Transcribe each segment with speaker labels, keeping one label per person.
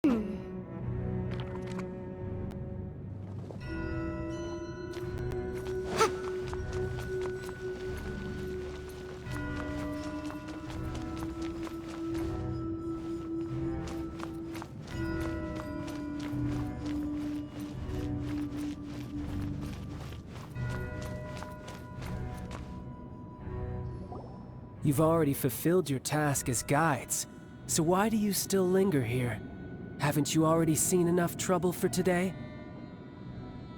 Speaker 1: You've already fulfilled your task as guides, so why do you still linger here? Haven't you already seen enough trouble for today?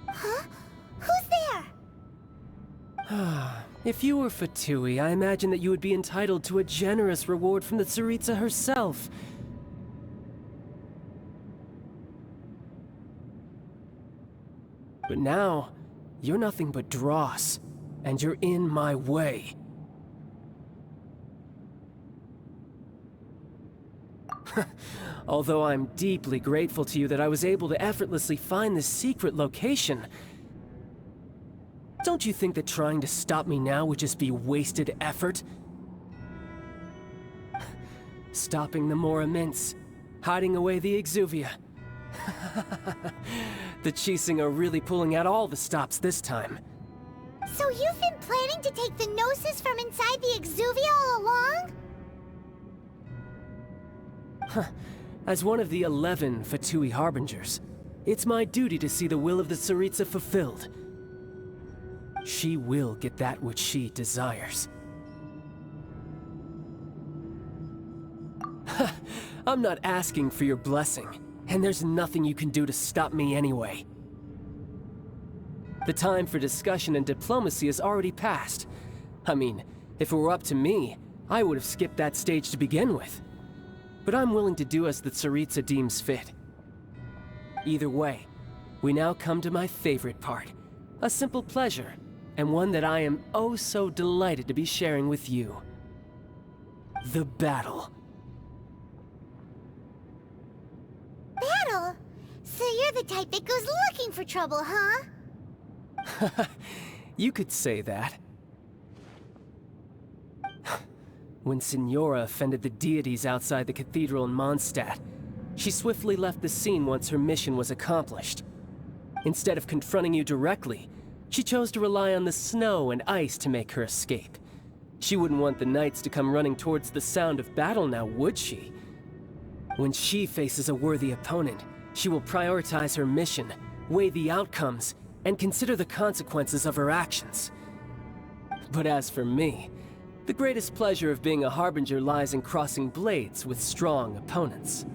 Speaker 2: Huh? Who's there?
Speaker 1: If you were Fatui, I imagine that you would be entitled to a generous reward from the Tsaritsa herself. But now, you're nothing but dross, and you're in my way. Although I'm deeply grateful to you that I was able to effortlessly find this secret location, don't you think that trying to stop me now would just be wasted effort? Stopping the Mora Mints, hiding away the Exuvia. The Chising are really pulling out all the stops this time.
Speaker 2: So you've been planning to take the Gnosis from inside the Exuvia all along?
Speaker 1: As one of the 11 Fatui Harbingers, it's my duty to see the will of the Tsaritsa fulfilled. She will get that which she desires. I'm not asking for your blessing, and there's nothing you can do to stop me anyway. The time for discussion and diplomacy has already passed. I mean, if it were up to me, I would have skipped that stage to begin with. But I'm willing to do as the Tsaritsa deems fit. Either way, we now come to my favorite part. A simple pleasure, and one that I am oh so delighted to be sharing with you. The battle.
Speaker 2: Battle? So you're the type that goes looking for trouble, huh?
Speaker 1: You could say that. When Signora offended the deities outside the cathedral in Mondstadt, she swiftly left the scene once her mission was accomplished. Instead of confronting you directly, she chose to rely on the snow and ice to make her escape. She wouldn't want the knights to come running towards the sound of battle now, would she? When she faces a worthy opponent, she will prioritize her mission, weigh the outcomes, and consider the consequences of her actions. But as for me, the greatest pleasure of being a Harbinger lies in crossing blades with strong opponents.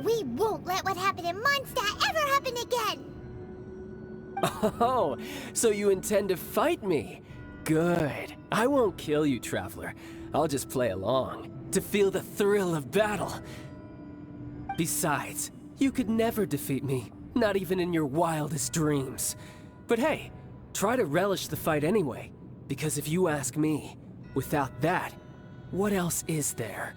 Speaker 2: We won't let what happened in Mondstadt ever happen again!
Speaker 1: Oh, so you intend to fight me? Good. I won't kill you, Traveler. I'll just play along, to feel the thrill of battle. Besides, you could never defeat me, not even in your wildest dreams. But hey, try to relish the fight anyway, because if you ask me, without that, what else is there?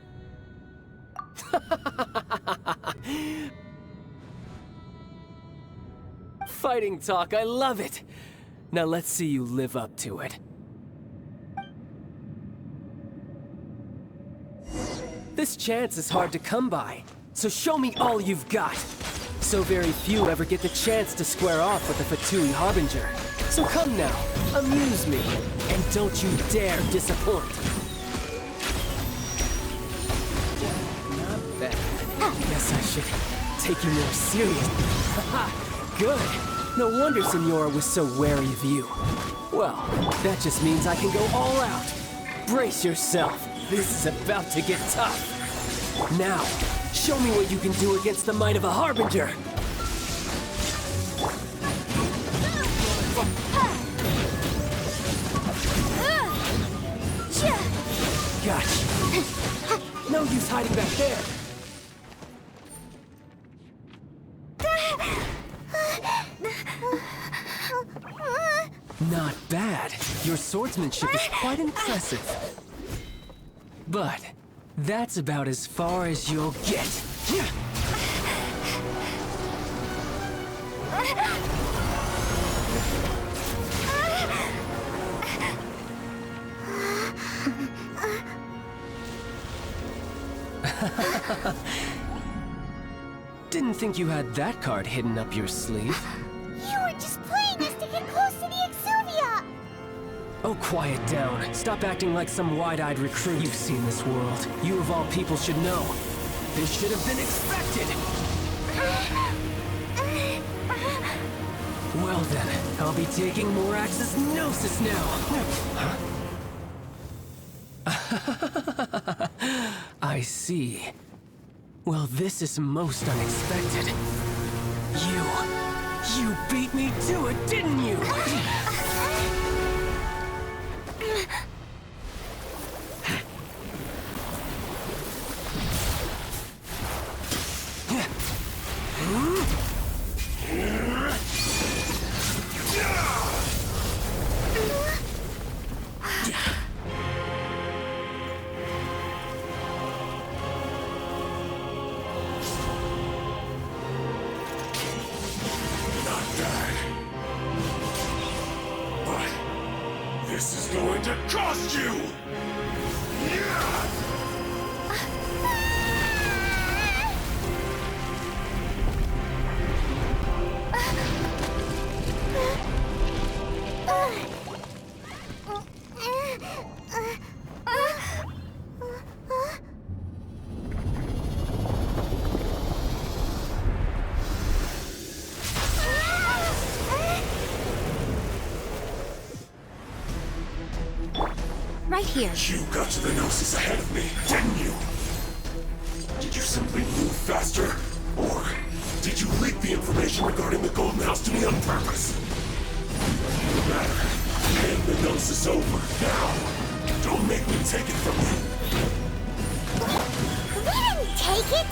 Speaker 1: Fighting talk, I love it! Now let's see you live up to it. This chance is hard to come by, so show me all you've got. So very few ever get the chance to square off with the Fatui Harbinger. So come now, amuse me, and don't you dare disappoint. Not bad. Guess I should take you more seriously. Haha, good. No wonder Signora was so wary of you. Well, that just means I can go all out. Brace yourself. This is about to get tough. Now, show me what you can do against the might of a Harbinger. Gotcha. No use hiding back there. Not bad. Your swordsmanship is quite impressive. But that's about as far as you'll get. Didn't think you had that card hidden up your sleeve.
Speaker 2: You were just playing us to get close to the Exuvia!
Speaker 1: Oh, quiet down. Stop acting like some wide-eyed recruit. You've seen this world. You of all people should know. This should have been expected! Well then, I'll be taking Morax's Gnosis now! Huh? I see. Well, this is most unexpected. You beat me to it, didn't you?
Speaker 3: This is going to cost you!
Speaker 2: Right here.
Speaker 3: You got to the Gnosis ahead of me, didn't you? Did you simply move faster? Or did you leak the information regarding the Golden House to me on purpose? No matter. Hand the Gnosis over, now! Don't make me take it from you!
Speaker 2: We didn't take it!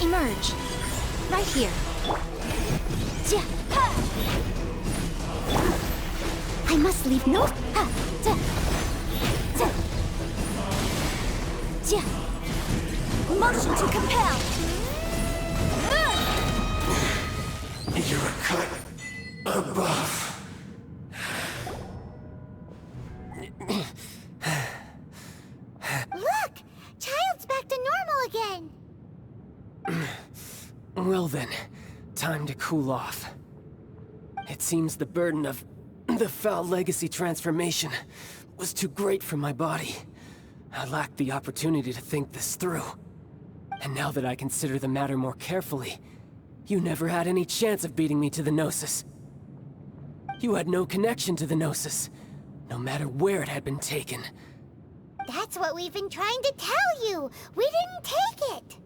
Speaker 2: Emerge. Right here. I must leave no... Motion to compel!
Speaker 3: You're a cut above.
Speaker 2: Look! Childe's back to normal again!
Speaker 1: Well then, time to cool off. It seems the burden of the foul legacy transformation was too great for my body. I lacked the opportunity to think this through. And now that I consider the matter more carefully, you never had any chance of beating me to the Gnosis. You had no connection to the Gnosis, no matter where it had been taken.
Speaker 2: That's what we've been trying to tell you! We didn't take it!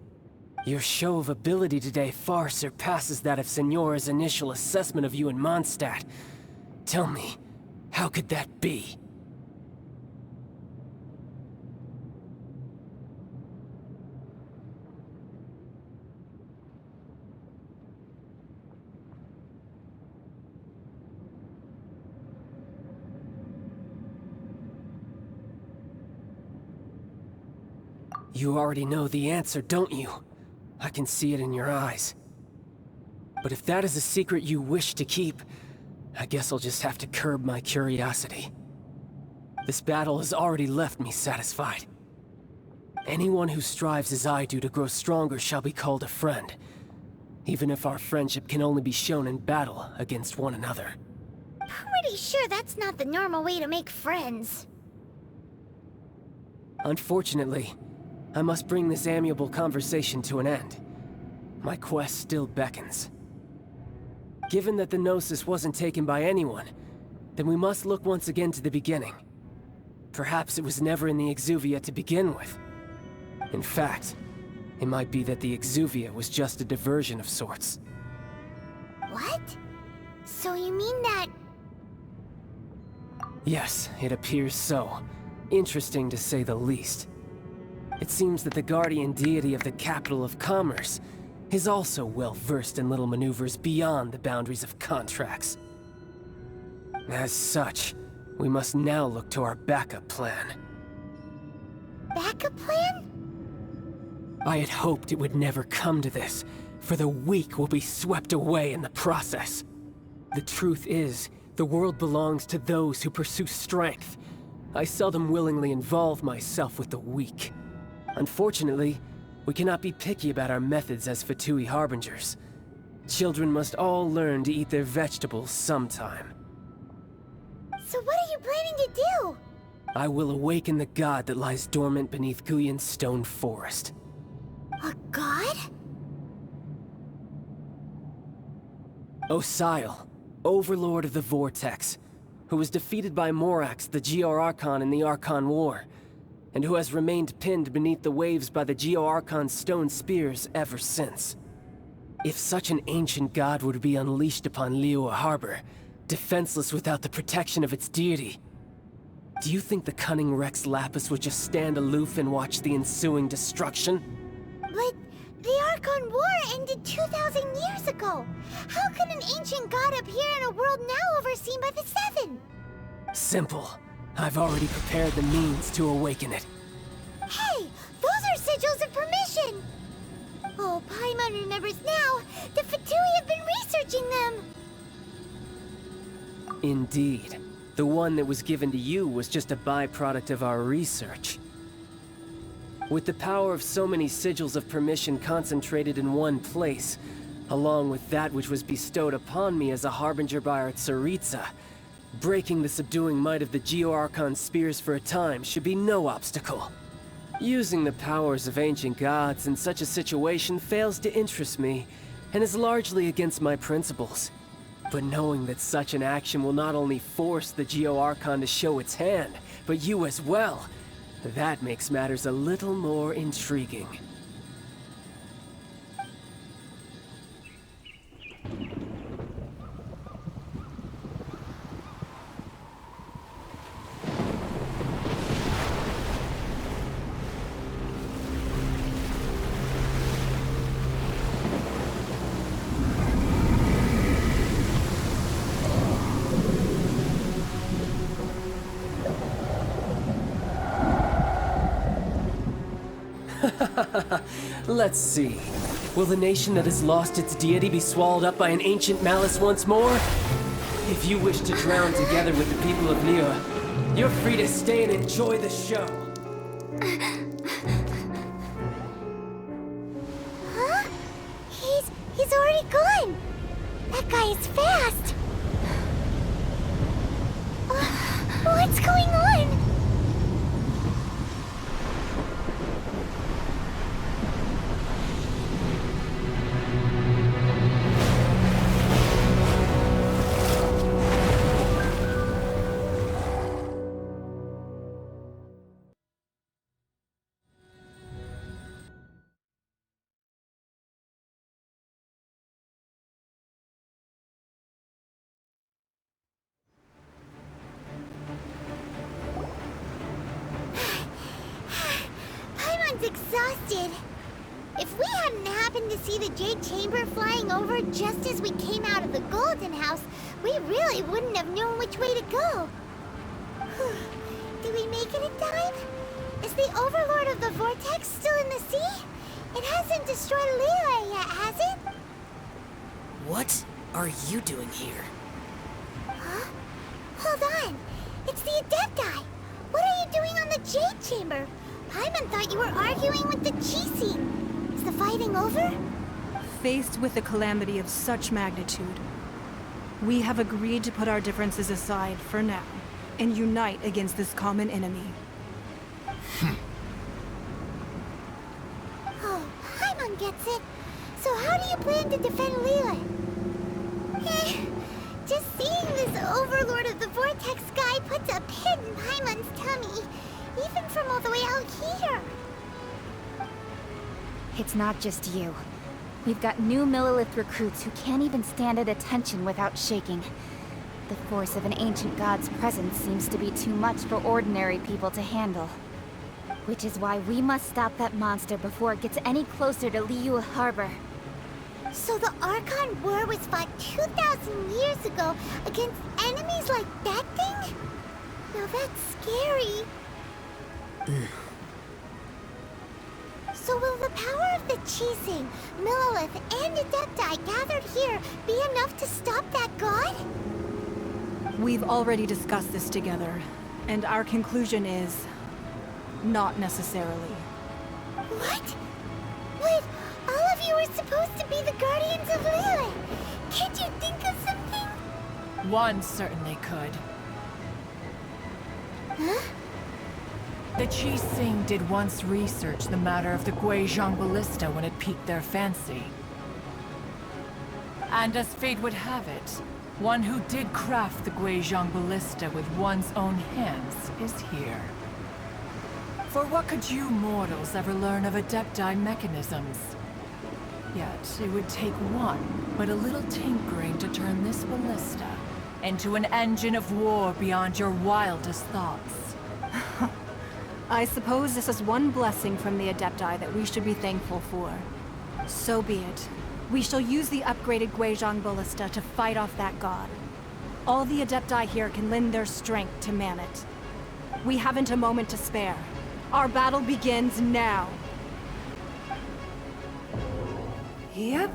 Speaker 1: Your show of ability today far surpasses that of Signora's initial assessment of you in Mondstadt. Tell me, how could that be? You already know the answer, don't you? I can see it in your eyes. But if that is a secret you wish to keep, I guess I'll just have to curb my curiosity. This battle has already left me satisfied. Anyone who strives as I do to grow stronger shall be called a friend, even if our friendship can only be shown in battle against one another.
Speaker 2: Pretty sure that's not the normal way to make friends.
Speaker 1: Unfortunately, I must bring this amiable conversation to an end. My quest still beckons. Given that the Gnosis wasn't taken by anyone, then we must look once again to the beginning. Perhaps it was never in the Exuvia to begin with. In fact, it might be that the Exuvia was just a diversion of sorts.
Speaker 2: What? So you mean that...
Speaker 1: Yes, it appears so. Interesting to say the least. It seems that the guardian deity of the capital of commerce is also well versed in little maneuvers beyond the boundaries of contracts. As such, we must now look to our backup plan.
Speaker 2: Backup plan?
Speaker 1: I had hoped it would never come to this, for the weak will be swept away in the process. The truth is, the world belongs to those who pursue strength. I seldom willingly involve myself with the weak. Unfortunately, we cannot be picky about our methods as Fatui Harbingers. Children must all learn to eat their vegetables sometime.
Speaker 2: So what are you planning to do?
Speaker 1: I will awaken the god that lies dormant beneath Guyon's stone forest.
Speaker 2: A god?
Speaker 1: Osial, Overlord of the Vortex, who was defeated by Morax, the Geo-Archon in the Archon War, and who has remained pinned beneath the waves by the Geo-Archon's stone spears ever since. If such an ancient god were to be unleashed upon Liyue Harbor, defenseless without the protection of its deity, do you think the cunning Rex Lapis would just stand aloof and watch the ensuing destruction?
Speaker 2: But the Archon War ended 2,000 years ago. How can an ancient god appear in a world now overseen by the Seven?
Speaker 1: Simple. I've already prepared the means to awaken it.
Speaker 2: Hey, those are sigils of permission! Oh, Paimon remembers now. The Fatui have been researching them.
Speaker 1: Indeed. The one that was given to you was just a byproduct of our research. With the power of so many sigils of permission concentrated in one place, along with that which was bestowed upon me as a harbinger by our Tsaritsa, breaking the subduing might of the Geo-Archon spears for a time should be no obstacle. Using the powers of ancient gods in such a situation fails to interest me, and is largely against my principles. But knowing that such an action will not only force the Geo-Archon to show its hand, but you as well, that makes matters a little more intriguing. Let's see. Will the nation that has lost its deity be swallowed up by an ancient malice once more? If you wish to drown together with the people of Liyue, you're free to stay and enjoy the show.
Speaker 2: Huh? He's already gone. That guy is fast. What's going on? Exhausted. If we hadn't happened to see the Jade Chamber flying over just as we came out of the Golden House, we really wouldn't have known which way to go. Did we make it in time? Is the Overlord of the Vortex still in the sea? It hasn't destroyed Liyue yet, has it?
Speaker 4: What are you doing here?
Speaker 2: Huh? Hold on. It's the Adepti. What are you doing on the Jade Chamber? Paimon thought you were arguing with the Chi-Sing. Is the fighting over?
Speaker 5: Faced with a calamity of such magnitude, we have agreed to put our differences aside for now and unite against this common enemy.
Speaker 2: Oh, Paimon gets it. So how do you plan to defend Liyue? Just seeing this Overlord of the Vortex guy puts a pit in Paimon's tummy. Even from all the way out here.
Speaker 6: It's not just you. We've got new Millilith recruits who can't even stand at attention without shaking. The force of an ancient god's presence seems to be too much for ordinary people to handle. Which is why we must stop that monster before it gets any closer to Liyue Harbor.
Speaker 2: So the Archon War was fought 2,000 years ago against enemies like that thing? Now that's scary. So will the power of the Chi-Sing, Millilith, and Adepti gathered here be enough to stop that god?
Speaker 5: We've already discussed this together, and our conclusion is... not necessarily.
Speaker 2: What? Wait, all of you were supposed to be the guardians of Lilith. Can't you think of something?
Speaker 7: One certainly could.
Speaker 2: Huh?
Speaker 7: The Chi Sing did once research the matter of the Guizhong Ballista when it piqued their fancy. And as fate would have it, one who did craft the Guizhong Ballista with one's own hands is here. For what could you mortals ever learn of Adepti mechanisms? Yet, it would take one, but a little tinkering to turn this ballista into an engine of war beyond your wildest thoughts.
Speaker 5: I suppose this is one blessing from the Adepti that we should be thankful for. So be it. We shall use the upgraded Guizhong Ballista to fight off that god. All the Adepti here can lend their strength to man it. We haven't a moment to spare. Our battle begins now. Yep.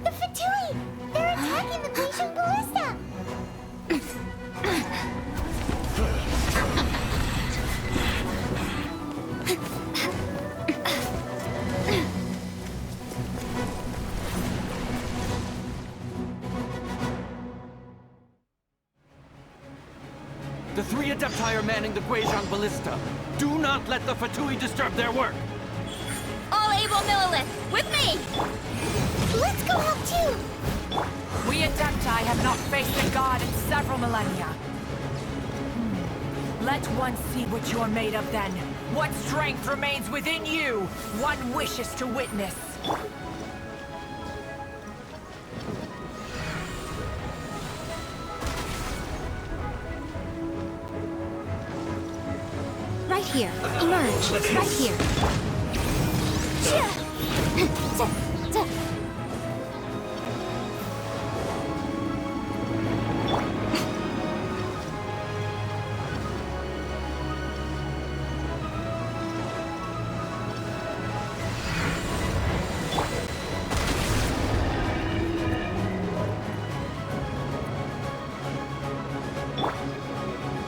Speaker 2: The Fatui! They're attacking the Guizhong Ballista!
Speaker 8: The three Adepti are manning the Guizhong Ballista. Do not let the Fatui disturb their work!
Speaker 6: All able Millilith, with me!
Speaker 2: Let's go help too!
Speaker 7: We Adepti have not faced a god in several millennia. Let one see what you're made of then. What strength remains within you, one wishes to witness.
Speaker 6: Right here. Emerge. Right here.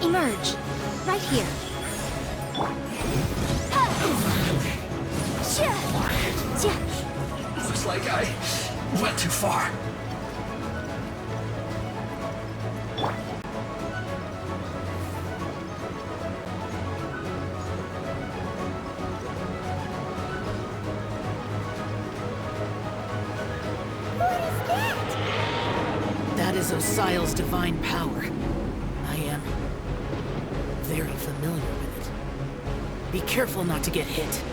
Speaker 6: Emerge. Right here.
Speaker 3: Looks like I went too far.
Speaker 4: That is Osial's divine power. I am very familiar with it. Be careful not to get hit.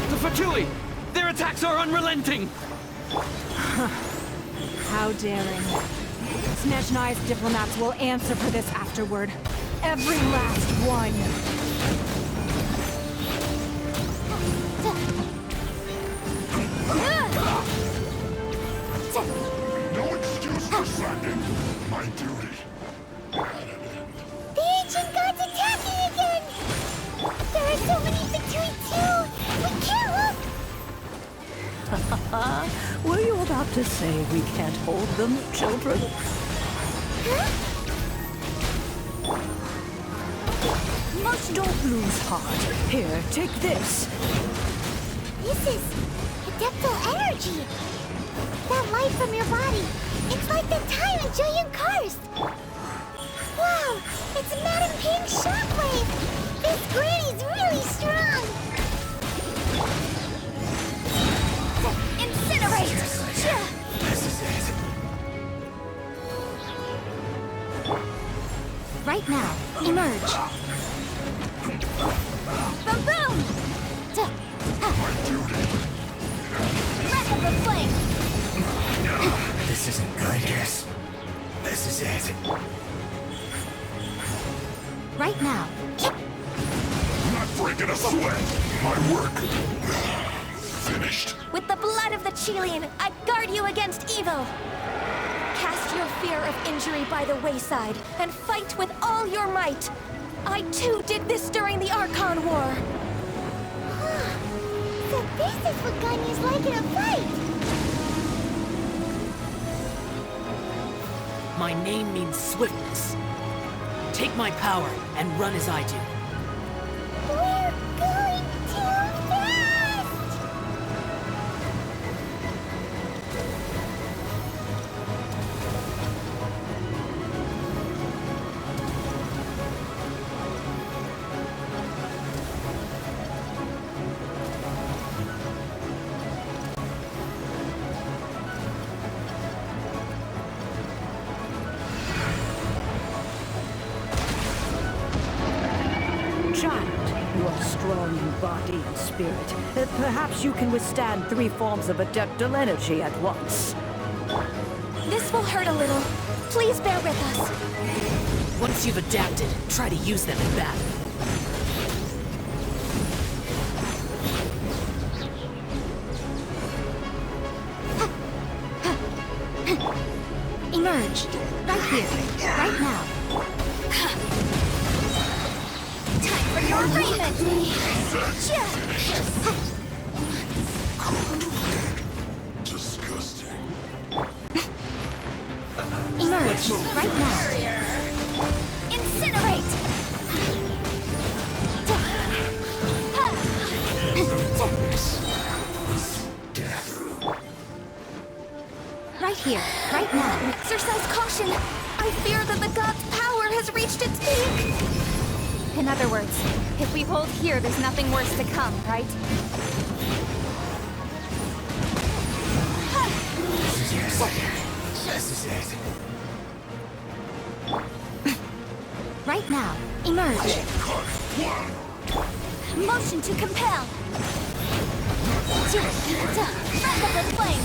Speaker 8: The Fatui! Their attacks are unrelenting!
Speaker 5: How daring. Snezhnai's diplomats will answer for this afterward. Every last one.
Speaker 3: No excuse for slacking. My duty.
Speaker 2: The ancient god's attacking again! There are so many Fatui too! We can't look!
Speaker 9: Were you about to say we can't hold them, children? Don't lose heart. Here, take this.
Speaker 2: This is Adeptal energy! That light from your body, it's like the time in Julian Karst! Wow, it's Madame Ping's shockwave! This granny's really strong!
Speaker 6: Incinerate! Right now, emerge. Boom boom! Breath of the flame!
Speaker 3: This isn't good. Yes. This is it.
Speaker 6: Right now.
Speaker 3: Not breaking us away. My work. Finished.
Speaker 10: With the blood of the Chilean, I guard you against evil. Cast your fear of injury by the wayside and fight with all your might. I too did this during the Archon War.
Speaker 2: So this is what Ganya's like in a fight!
Speaker 4: My name means swiftness. Take my power and run as I do.
Speaker 2: We're going too fast!
Speaker 9: Childe, you are strong in body and spirit. Perhaps you can withstand 3 forms of adeptal energy at once.
Speaker 10: This will hurt a little. Please bear with us.
Speaker 4: Once you've adapted, try to use them in battle.
Speaker 6: Emerge. Right here. Right now.
Speaker 10: Time for your arraignment!
Speaker 3: Disgusting.
Speaker 6: Emerge. Right now.
Speaker 10: Incinerate!
Speaker 6: Right here. Right now.
Speaker 10: Exercise caution! I fear that the god's power has reached its peak!
Speaker 6: In other words, if we hold here, there's nothing worse to come, right?
Speaker 3: This is it.
Speaker 6: Right now. Emerge.
Speaker 10: Motion to compel! Breath of the flame!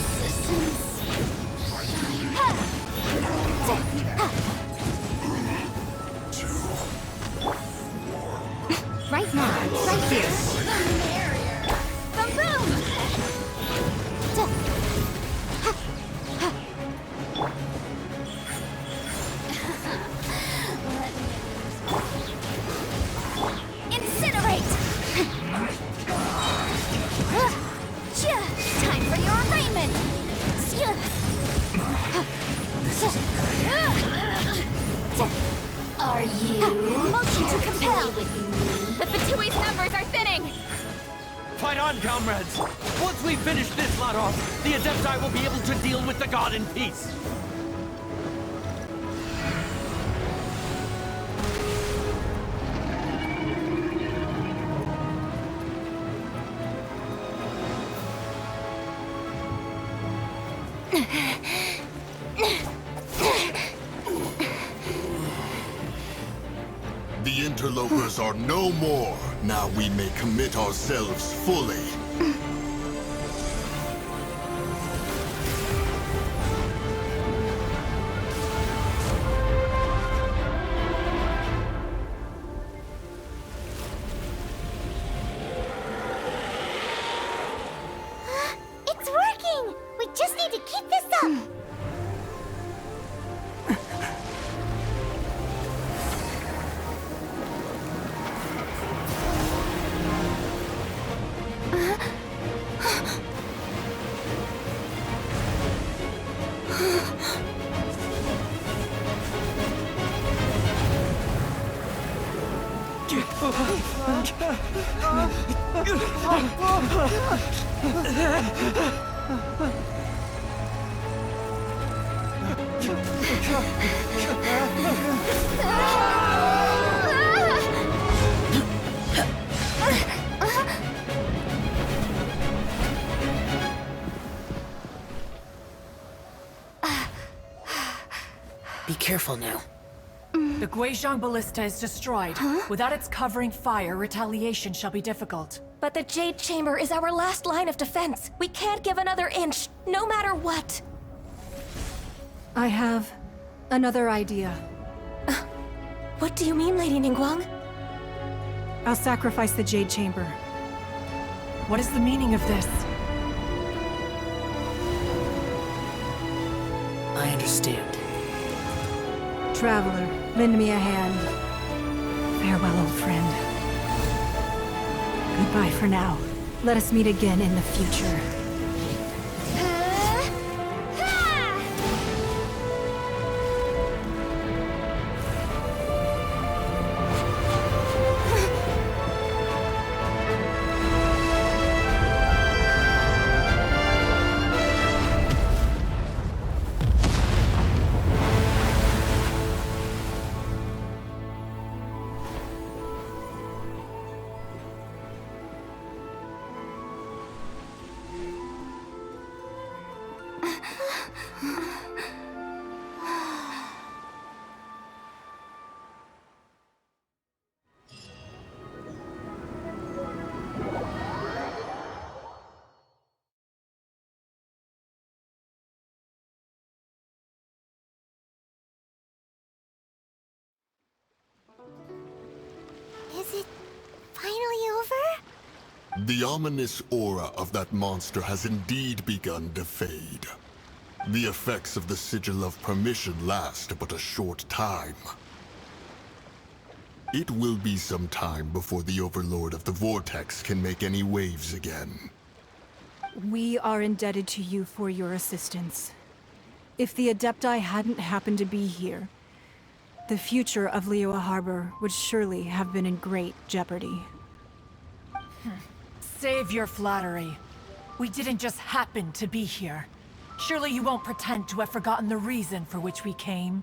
Speaker 6: Right now. Right here.
Speaker 10: Boom boom! Incinerate! Time for your arraignment! Are you? Motion to compel!
Speaker 6: The Fatui's numbers are thinning!
Speaker 8: Fight on, comrades! Once we finish this lot off, the Adepti will be able to deal with the god in peace!
Speaker 3: The interlopers are no more. Now we may commit ourselves fully.
Speaker 2: It's working! We just need to keep this up!
Speaker 4: Be careful now.
Speaker 7: The Guizhong Ballista is destroyed. Without its covering fire, retaliation shall be difficult.
Speaker 10: But the Jade Chamber is our last line of defense. We can't give another inch, no matter what.
Speaker 5: I have another idea.
Speaker 10: What do you mean, Lady Ningguang?
Speaker 5: I'll sacrifice the Jade Chamber.
Speaker 7: What is the meaning of this?
Speaker 4: I understand.
Speaker 5: Traveler, lend me a hand. Farewell, old friend. Goodbye for now. Let us meet again in the future.
Speaker 2: Is it finally over?
Speaker 3: The ominous aura of that monster has indeed begun to fade. The effects of the Sigil of Permission last but a short time. It will be some time before the Overlord of the Vortex can make any waves again.
Speaker 5: We are indebted to you for your assistance. If the Adepti hadn't happened to be here, the future of Liyue Harbor would surely have been in great jeopardy.
Speaker 7: Save your flattery. We didn't just happen to be here. Surely you won't pretend to have forgotten the reason for which we came.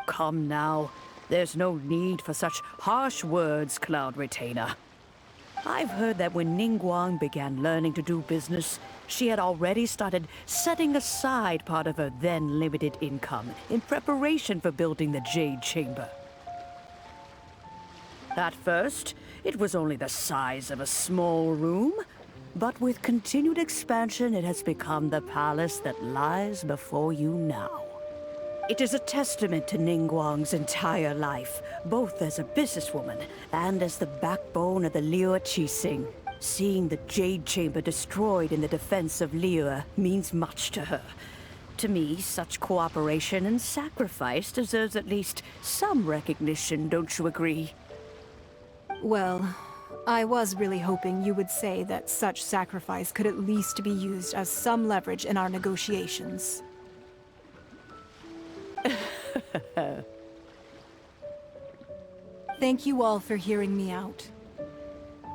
Speaker 9: Come now. There's no need for such harsh words, Cloud Retainer. I've heard that when Ningguang began learning to do business, she had already started setting aside part of her then limited income in preparation for building the Jade Chamber. At first, it was only the size of a small room, but with continued expansion, it has become the palace that lies before you now. It is a testament to Ningguang's entire life, both as a businesswoman and as the backbone of the Liyue Qixing. Seeing the Jade Chamber destroyed in the defense of Liyue means much to her. To me, such cooperation and sacrifice deserves at least some recognition, don't you agree?
Speaker 5: Well, I was really hoping you would say that such sacrifice could at least be used as some leverage in our negotiations. Thank you all for hearing me out.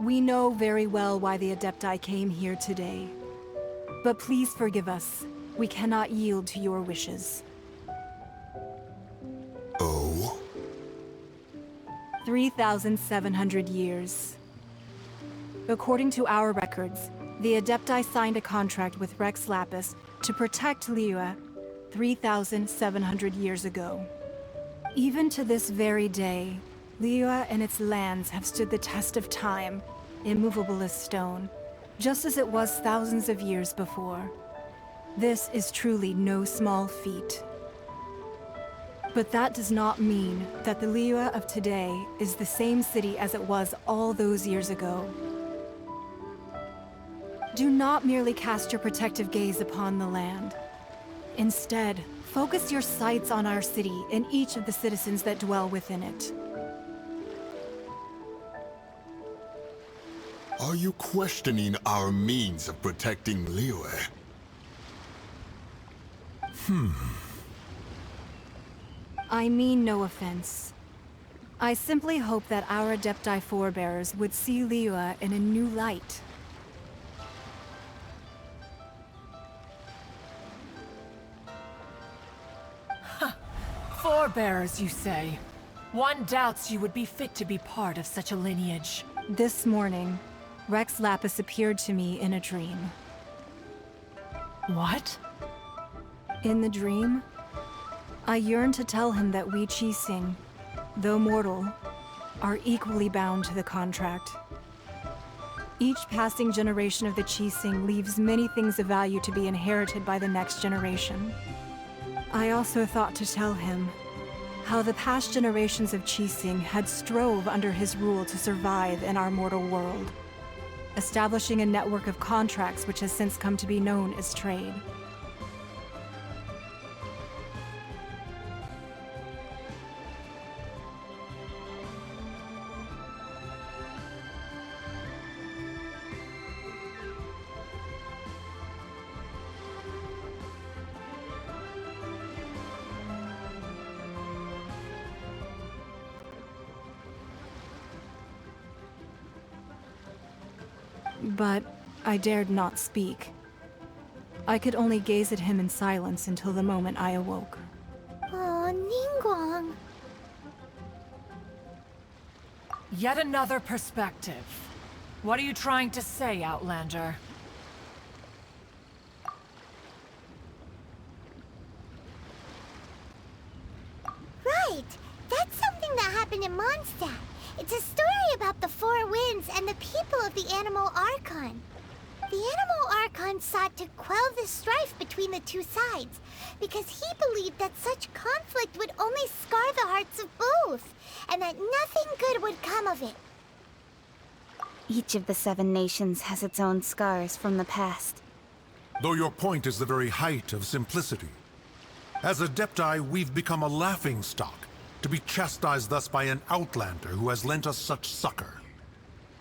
Speaker 5: We know very well why the Adepti came here today. But please forgive us. We cannot yield to your wishes.
Speaker 3: Oh?
Speaker 5: 3,700 years. According to our records, the Adepti signed a contract with Rex Lapis to protect Liyue 3,700 years ago. Even to this very day, Liyue and its lands have stood the test of time, immovable as stone, just as it was thousands of years before. This is truly no small feat. But that does not mean that the Liyue of today is the same city as it was all those years ago. Do not merely cast your protective gaze upon the land. Instead, focus your sights on our city and each of the citizens that dwell within it.
Speaker 3: Are you questioning our means of protecting Liyue?
Speaker 5: I mean no offense. I simply hope that our Adepti forebears would see Liyue in a new light.
Speaker 7: Forebears, you say? One doubts you would be fit to be part of such a lineage.
Speaker 5: This morning, Rex Lapis appeared to me in a dream.
Speaker 7: What?
Speaker 5: In the dream, I yearned to tell him that we Qixing, though mortal, are equally bound to the contract. Each passing generation of the Qixing leaves many things of value to be inherited by the next generation. I also thought to tell him how the past generations of Qixing had strove under his rule to survive in our mortal world, establishing a network of contracts which has since come to be known as trade. But I dared not speak. I could only gaze at him in silence until the moment I awoke.
Speaker 2: Oh, Ningguang.
Speaker 7: Yet another perspective. What are you trying to say, Outlander?
Speaker 2: Right! That's something that happened in Mondstadt. It's a story about the Four Winds and the people of the Animal Archon. The Animal Archon sought to quell the strife between the two sides, because he believed that such conflict would only scar the hearts of both, and that nothing good would come of it.
Speaker 6: Each of the 7 nations has its own scars from the past.
Speaker 11: Though your point is the very height of simplicity. As Adepti, we've become a laughingstock, to be chastised thus by an outlander who has lent us such succor.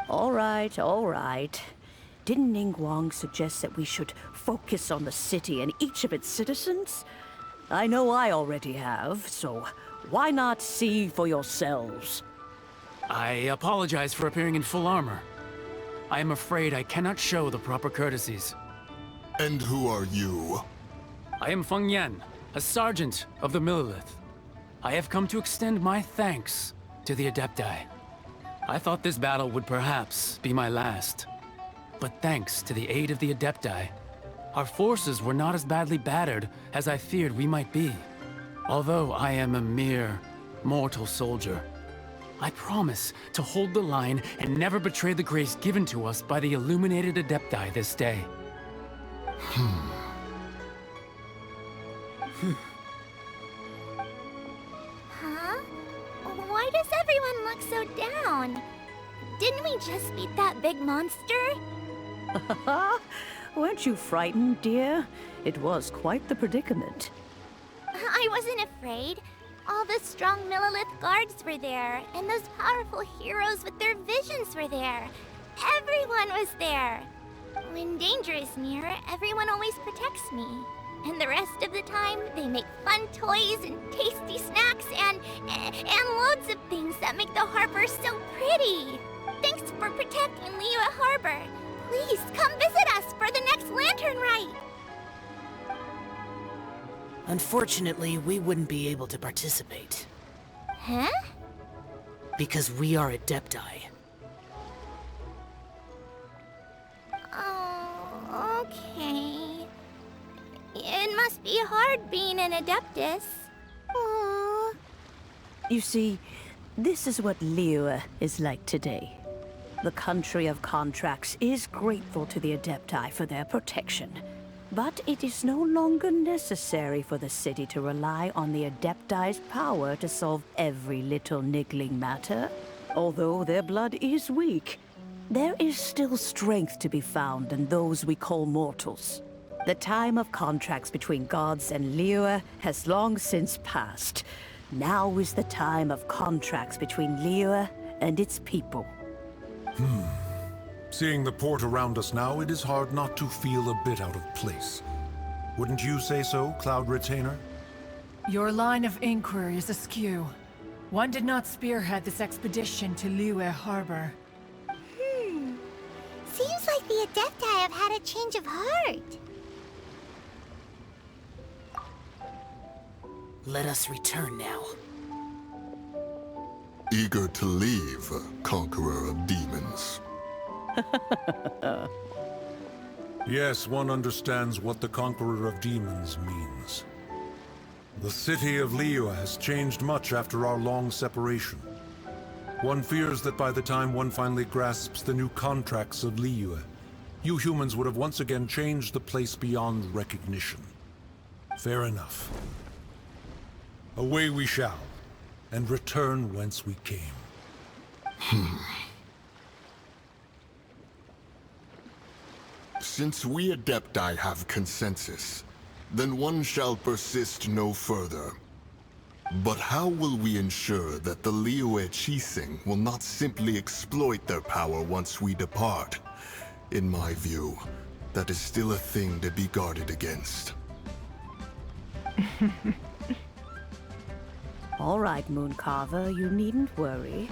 Speaker 9: All right, all right. Didn't Ningguang suggest that we should focus on the city and each of its citizens? I know I already have, so why not see for yourselves?
Speaker 12: I apologize for appearing in full armor. I am afraid I cannot show the proper courtesies.
Speaker 3: And who are you?
Speaker 12: I am Feng Yan, a sergeant of the Millelith. I have come to extend my thanks to the Adepti. I thought this battle would perhaps be my last. But thanks to the aid of the Adepti, our forces were not as badly battered as I feared we might be. Although I am a mere mortal soldier, I promise to hold the line and never betray the grace given to us by the illuminated Adepti this day.
Speaker 2: Huh? Why does everyone look so down? Didn't we just beat that big monster?
Speaker 9: Weren't you frightened, dear? It was quite the predicament.
Speaker 2: I wasn't afraid. All the strong Millelith guards were there, and those powerful heroes with their visions were there. Everyone was there. When danger is near, everyone always protects me. And the rest of the time, they make fun toys and tasty snacks and loads of things that make the harbor so pretty. Thanks for protecting Liyue Harbor. Please come visit us for the next lantern rite.
Speaker 4: Unfortunately, we wouldn't be able to participate.
Speaker 2: Huh?
Speaker 4: Because we are Adepti.
Speaker 2: Oh, okay. It must be hard being an Adeptus. Aww.
Speaker 9: You see, this is what Liyue is like today. The country of contracts is grateful to the Adepti for their protection. But it is no longer necessary for the city to rely on the Adepti's power to solve every little niggling matter. Although their blood is weak, there is still strength to be found in those we call mortals. The time of contracts between gods and Liyue has long since passed. Now is the time of contracts between Liyue and its people.
Speaker 11: Seeing the port around us now, it is hard not to feel a bit out of place. Wouldn't you say so, Cloud Retainer?
Speaker 7: Your line of inquiry is askew. One did not spearhead this expedition to Liyue Harbor.
Speaker 2: Seems like the Adepti have had a change of heart.
Speaker 4: Let us return now.
Speaker 3: Eager to leave, Conqueror of Demons.
Speaker 11: Yes, one understands what the Conqueror of Demons means. The city of Liyue has changed much after our long separation. One fears that by the time one finally grasps the new contracts of Liyue, you humans would have once again changed the place beyond recognition. Fair enough. Away we shall, and return whence we came.
Speaker 13: Since we Adepti have consensus, then one shall persist no further. But how will we ensure that the Liyue Qixing will not simply exploit their power once we depart? In my view, that is still a thing to be guarded against.
Speaker 9: All right, Mooncarver, you needn't worry.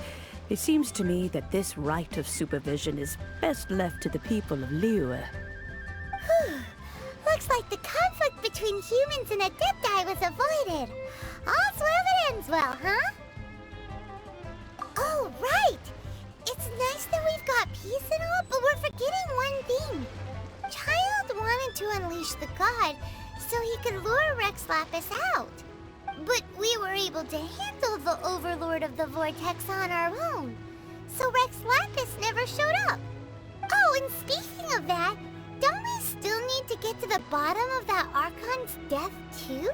Speaker 9: It seems to me that this right of supervision is best left to the people of Liyue.
Speaker 2: Looks like the conflict between humans and Adepti was avoided. All's well that ends well, huh? Oh, right! It's nice that we've got peace and all, but we're forgetting one thing. Childe wanted to unleash the god so he could lure Rex Lapis out. But we were able to handle the Overlord of the Vortex on our own. So Rex Lapis never showed up. Oh, and speaking of that, don't we still need to get to the bottom of that Archon's death too?